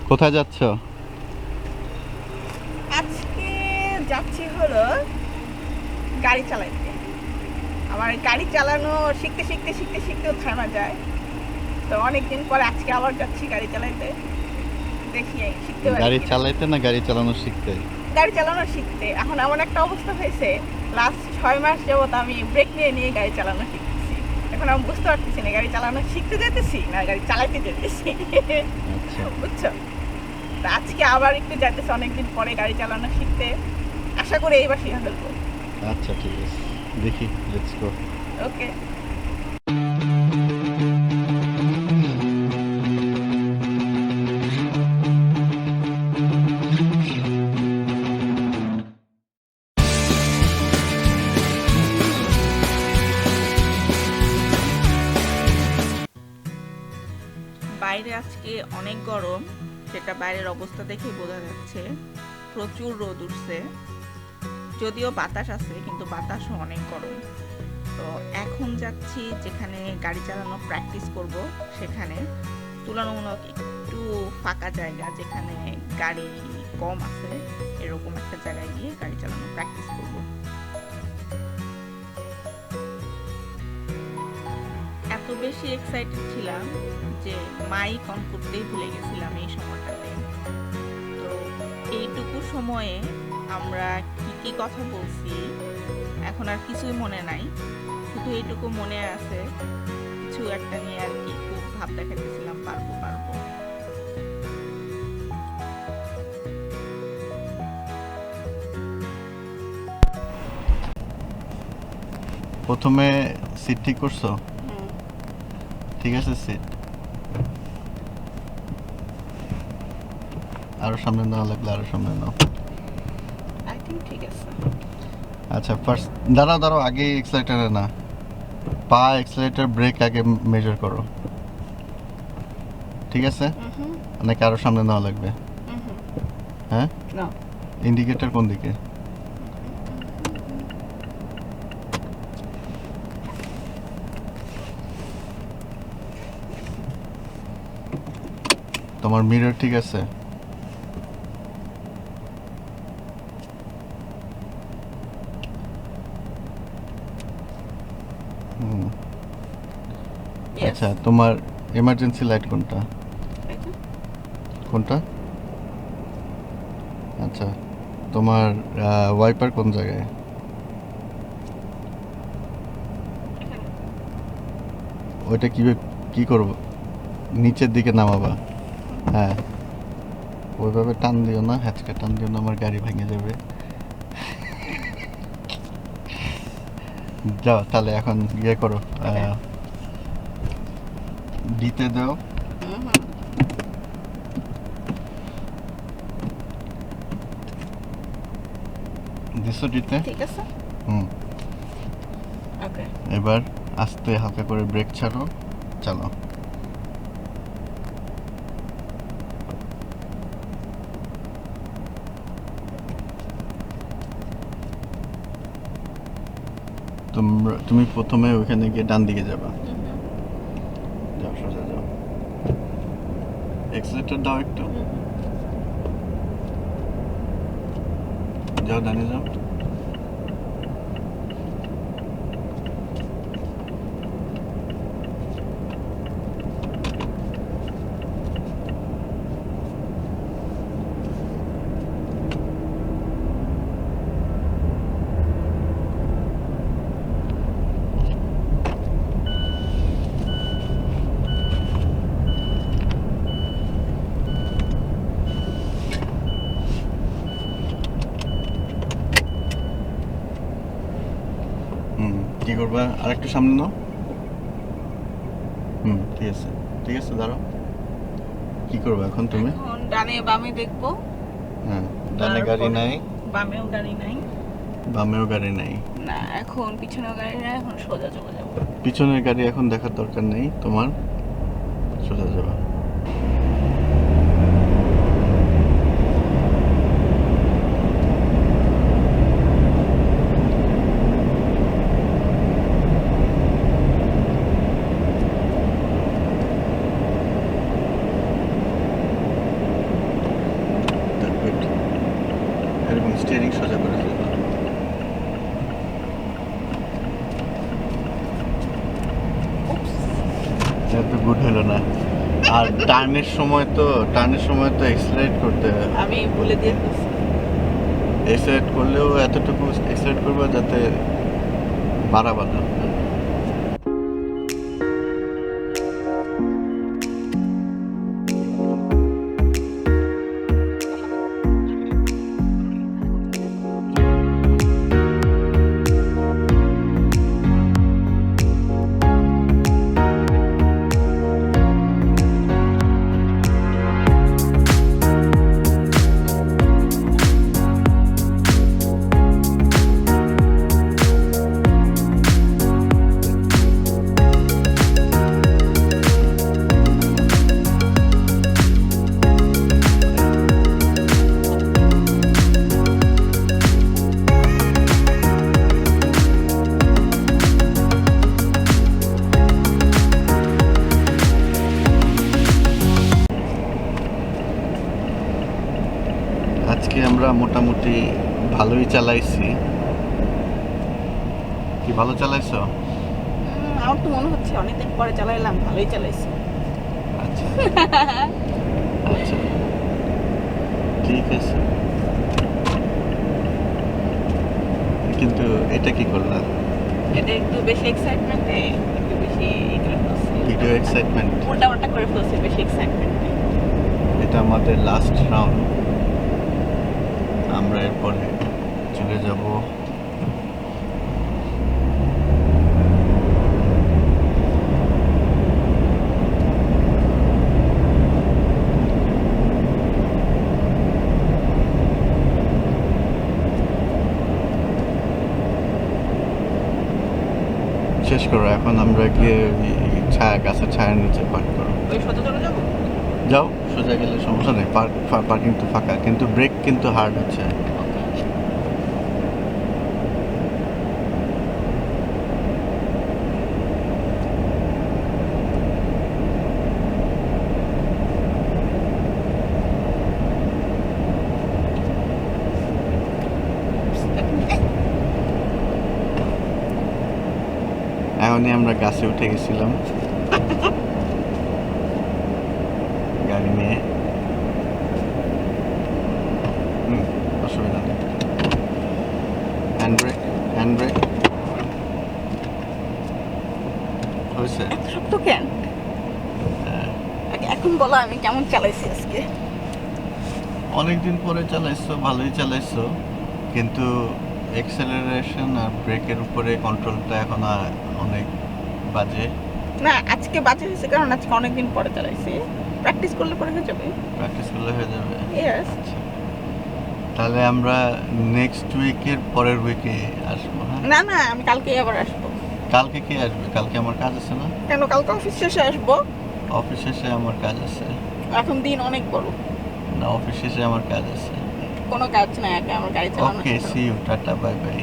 কোথায় যাচ্ছ? আজকে যাচ্ছি হলো গাড়ি চালাইতে। আমার গাড়ি চালানো শিখতে শিখতে শিখতে শিখতেও থামা যায়, তো অনেকদিন পরে আজকে আবার যাচ্ছি গাড়ি চালাইতে। দেখি শিখতে পারি গাড়ি কিনা। চালাইতে না গাড়ি চালানো শিখতে? গাড়ি চালানো শিখতে। এখন এমন একটা অবস্থা হয়েছে, লাস্ট 6 মাস যাবত আমি ব্রেক নিয়ে নিয়ে গাড়ি চালানো শিখতেছি। এখন আমি বুঝতে পারতেছি না গাড়ি চালানো শিখতে যেতেছি না গাড়ি চালাইতে যেতেছি। আচ্ছা বুঝছো? তা আজকে আবার একটু যাইতেছি অনেকদিন পরে গাড়ি চালানো শিখতে। আশা করি এইবার শিখে ফেলবো। আচ্ছা, ঠিক আছে, দেখি, লেটস গো। ওকে। বাইরে আজকে অনেক গরম, সেটা বাইরের অবস্থা দেখে বোঝা যাচ্ছে। প্রচুর রোদ উঠছে, যদিও বাতাস আছে কিন্তু বাতাসও অনেক গরম। তো এখন যাচ্ছি যেখানে গাড়ি চালানো প্র্যাকটিস করব, সেখানে তুলনামূলক একটু ফাঁকা জায়গা, যেখানে গাড়ি কম আছে, এরকম একটা জায়গায় গিয়ে গাড়ি চালানো প্র্যাকটিস করব। এত বেশি এক্সাইটেড ছিলাম যে মাইক অন করতেই ভুলে গেছিলাম এই সময়টাতে। তো এইটুকু সময়ে আমরা কি কি কথা বলছি এখন আর কিছুই মনে নাই, শুধু এইটুকু মনে আছে কিছু একটা নিয়ে আর কি খুব ভাব দেখাতেছিলাম, পারবো পারবো। প্রথমে সিট ঠিক করছো? ঠিক আছে, সিট আরো সামনে নাও, লাগলে আরো সামনে নাও। আই থিংক ঠিক আছে। আচ্ছা, ফার্স্ট দাঁড়াও দাঁড়াও, আগে এক্সেলেটারে না, পা এক্সেলেটার ব্রেক আগে মেজার করো। ঠিক আছে, নাকি আরো সামনে নেওয়া লাগবে? হ্যাঁ, না, ইন্ডিকেটর কোন দিকে? তোমার মিরর ঠিক আছে? হুম। আচ্ছা, তোমার এমার্জেন্সি লাইট কোনটা? কোনটা? আচ্ছা, তোমার ওয়াইপার কোন জায়গায়? ওইটা কি করবো? নিচের দিকে নামাবা। হ্যাঁ, ওইভাবে টান দিও না, হ্যাচকা টান দিও না, আমার গাড়ি ভেঙে যাবে। যাও তাহলে, এখন ইয়ে করো, দিতে দাও। দিছো দিতে? ঠিক আছে। হুম। ওকে। এবার আস্তে হালকা করে ব্রেক ছাড়ো, চালো। তুমি প্রথমে ওইখানে গিয়ে ডান দিকে যাবা। যাও, সোজা যাও, এক্সিলেটর দাও একটু, যাও ডানে যাও। কি করবা? আর একটু সামনে নাও। ঠিক আছে, ঠিক আছে, দাঁড়াও। কি করবে এখন তুমি? এখন ডানে বামে দেখবো। হ্যাঁ, ডানে গাড়ি নাই, বামেও গাড়ি নাই। বামেও গাড়ি নাই। না, এখন পিছনেও গাড়ি নাই, এখন সোজা চলে যাবো। পিছনের গাড়ি এখন দেখার দরকার নেই তোমার, সোজা যাবা। এত গুড হলো না। আর টার্নের সময় তো এক্সেলারেট করতে হবে। আমি বলে দিয়ে ফেলছি। এক্সেলারেট করলেও এতটুকু এক্সেলারেট করবো যাতে বাড়াবা না। আজকে আমরা মোটামুটি ভালোই চালাইছি। কি ভালো চালাইছো? আমার তো মনে হচ্ছে অনেকদিন পরে চালাইলাম, ভালোই চালাইছি। আচ্ছা আচ্ছা, ঠিক আছে। কিন্তু এটা কি করলা? এটা একটু বেশি এক্সাইটমেন্টে, একটু বেশি ভিডিও এক্সাইটমেন্ট। উল্টা পাল্টা করে ফেলছি বেশি এক্সাইটমেন্টে। এটা আমাদের লাস্ট রাউন্ড। আমরা এরপরে চলে যাব শেষ করো। এখন আমরা গিয়ে ছায়া গাছের ছায়ার নিচে পার্ক করো। ওই সোজা চলে যাবো। যাও, সোজা গেলে সমস্যা নেই। পার্কিং তো ফাঁকা, কিন্তু ব্রেক কিন্তু হার্ড হচ্ছে। এখনই আমরা গাছে উঠে গেছিলাম গাড়ি নিয়ে। অসুবিধা নেই। হ্যান্ড ব্রেক হয়েছে। এত শক্ত কেন? এখন বলো আমি কেমন চালাইছি আজকে। অনেকদিন পরে চালাইছো, ভালোই চালাইছো, কিন্তু এক্সেলারেশন আর ব্রেকের উপরে কন্ট্রোলটা এখন অনেক বাজে। না, আজকে বাজে হয়েছে কারণ আজকে অনেকদিন পরে চালাইছি। প্র্যাকটিস করলে পরে হয়ে যাবে। প্র্যাকটিস করলে হয়ে যাবে। ইয়েস। আচ্ছা, তাহলে আমরা নেক্সট উইকের পরের উইকে আসবো। হ্যাঁ, না না, আমি কালকেই আবার আসবো। কালকে কে আসবে? কালকে আমার কাজ আছে না? কেন? কালকে অফিস শেষে আসবো। অফিস শেষে আমার কাজ আছে। এখন দিন অনেক বড়। না, অফিস শেষে আমার কাজ আছে। কোনো কাজ নাই, আগে আমার গাড়ি চালানো। Okay, see you, tata, bye by.